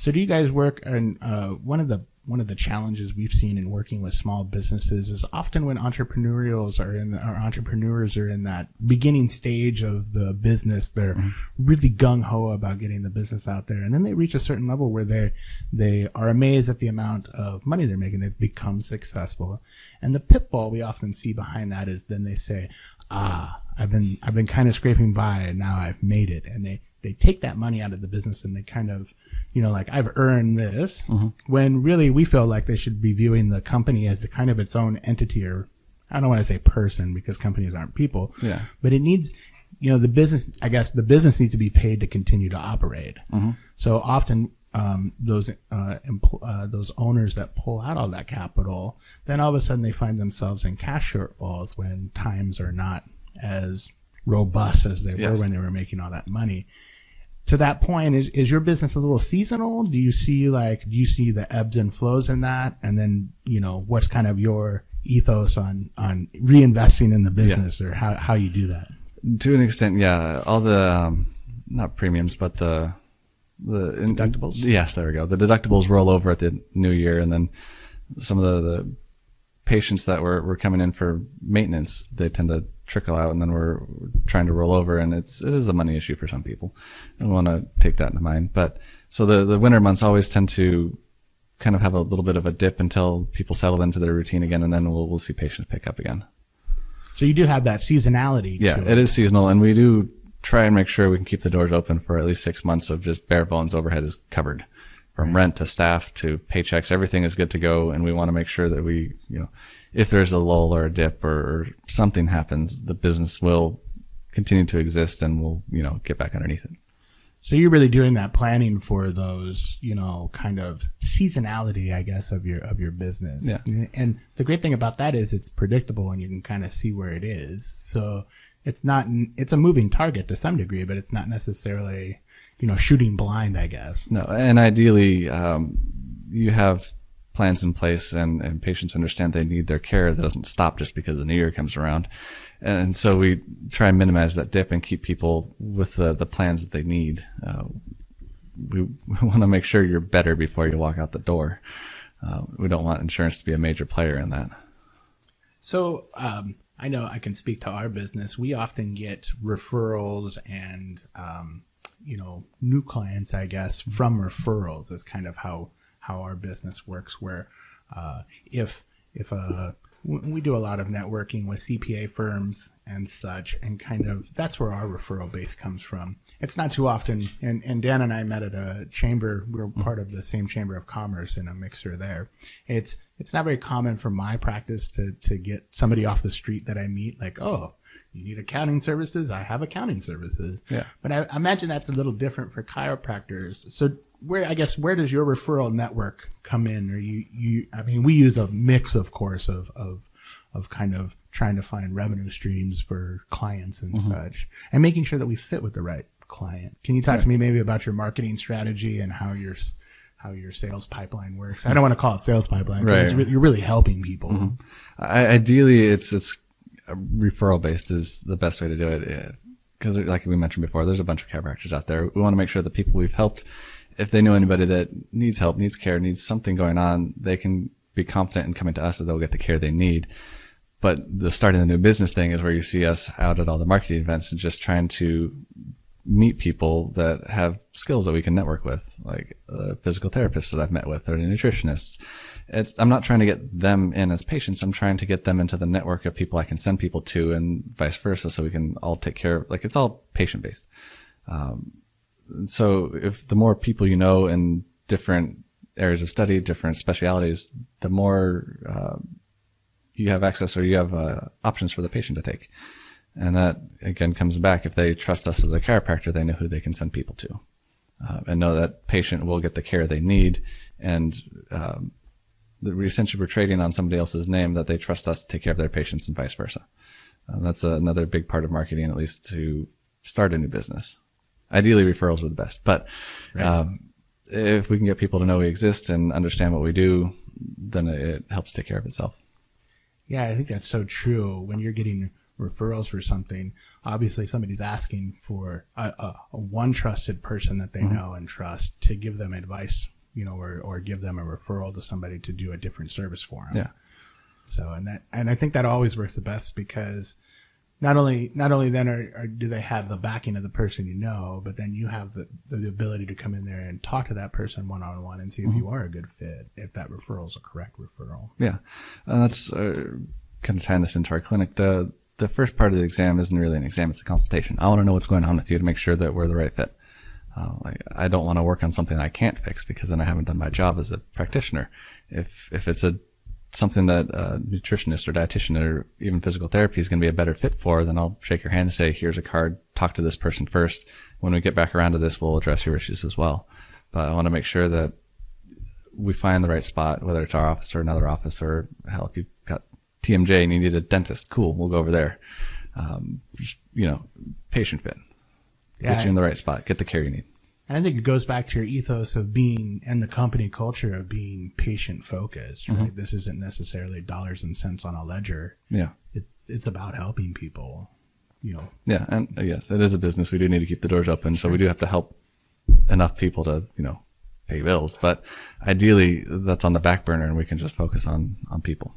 So do you guys work on one of the challenges we've seen in working with small businesses is often when entrepreneurs are in that beginning stage of the business, they're really gung-ho about getting the business out there. And then they reach a certain level where they are amazed at the amount of money they're making. They've become successful. And the pitfall we often see behind that is then they say, I've been kind of scraping by and now I've made it. And they take that money out of the business and they kind of, like I've earned this, when really we feel like they should be viewing the company as a kind of its own entity, or I don't want to say person because companies aren't people, but it needs, the business needs to be paid to continue to operate. So often, those owners that pull out all that capital, then all of a sudden they find themselves in cash shortfalls when times are not as robust as they were when they were making all that money. To that point, is your business a little seasonal? Do you see the ebbs and flows in that? And then, what's kind of your ethos on reinvesting in the business or how you do that? To an extent, yeah. All the, not premiums, but the deductibles? Yes, there we go. The deductibles roll over at the new year. And then some of the patients that were coming in for maintenance, they tend to trickle out, and then we're trying to roll over, and it is a money issue for some people. I want to take that into mind. But so the winter months always tend to kind of have a little bit of a dip until people settle into their routine again, and then we'll see patients pick up again. So you do have that seasonality. Yeah, it is seasonal, and we do try and make sure we can keep the doors open for at least 6 months of just bare bones overhead is covered. From rent to staff to paychecks, everything is good to go, and we want to make sure that we, if there's a lull or a dip or something happens, the business will continue to exist and we'll, get back underneath it. So you're really doing that planning for those, kind of seasonality, I guess, of your business. Yeah. And the great thing about that is it's predictable and you can kind of see where it is. So it's a moving target to some degree, but it's not necessarily, shooting blind, I guess. No. And ideally, you have plans in place and patients understand they need their care. That doesn't stop just because the new year comes around. And so we try and minimize that dip and keep people with the plans that they need. We want to make sure you're better before you walk out the door. We don't want insurance to be a major player in that. So I know I can speak to our business. We often get referrals and, new clients, I guess, from referrals is kind of how our business works, where if we do a lot of networking with CPA firms and such, and kind of that's where our referral base comes from. It's not too often, and Dan and I met at a chamber. We were part of the same chamber of commerce in a mixer there. It's not very common for my practice to get somebody off the street that I meet like, oh, you need accounting services? I have accounting services. Yeah. But I imagine that's a little different for chiropractors. So where does your referral network come in? Or we use a mix, of course, of kind of trying to find revenue streams for clients and such, and making sure that we fit with the right client. Can you talk to me maybe about your marketing strategy and how your sales pipeline works? I don't want to call it sales pipeline. Right. You're really helping people. Ideally, it's referral based is the best way to do it. Because like we mentioned before, there's a bunch of chiropractors out there. We want to make sure the people we've helped, if they know anybody that needs help, needs care, needs something going on, they can be confident in coming to us that they'll get the care they need. But the starting the new business thing is where you see us out at all the marketing events and just trying to meet people that have skills that we can network with, like physical therapists that I've met with or nutritionists. I'm not trying to get them in as patients. I'm trying to get them into the network of people I can send people to and vice versa, so we can all take care of, it's all patient based. So if the more people you know in different areas of study, different specialities, the more you have access or you have options for the patient to take. And that, again, comes back. If they trust us as a chiropractor, they know who they can send people to and know that patient will get the care they need. And we essentially we're trading on somebody else's name that they trust us to take care of their patients and vice versa. That's another big part of marketing, at least to start a new business. Ideally, referrals are the best. But if we can get people to know we exist and understand what we do, then it helps take care of itself. Yeah, I think that's so true. When you're getting referrals for something, obviously somebody's asking for a one trusted person that they know and trust to give them advice or give them a referral to somebody to do a different service for them. Yeah. So, and I think that always works the best, because not only then do they have the backing of the person, but then you have the ability to come in there and talk to that person one-on-one and see if you are a good fit, if that referral is a correct referral. Yeah. And that's kind of tying this into our clinic. The first part of the exam isn't really an exam, it's a consultation. I want to know what's going on with you to make sure that we're the right fit. I don't want to work on something I can't fix, because then I haven't done my job as a practitioner. If it's something that a nutritionist or dietitian or even physical therapy is going to be a better fit for, then I'll shake your hand and say, here's a card, talk to this person first. When we get back around to this, we'll address your issues as well. But I want to make sure that we find the right spot, whether it's our office or another office, or hell, if you've got TMJ and you need a dentist, cool, we'll go over there. Patient fit. Get you in the right spot, get the care you need. And I think it goes back to your ethos of being, and the company culture of being patient focused, right? This isn't necessarily dollars and cents on a ledger. Yeah. It's about helping people, Yeah. And yes, it is a business. We do need to keep the doors open. So we do have to help enough people to, pay bills. But ideally that's on the back burner, and we can just focus on people.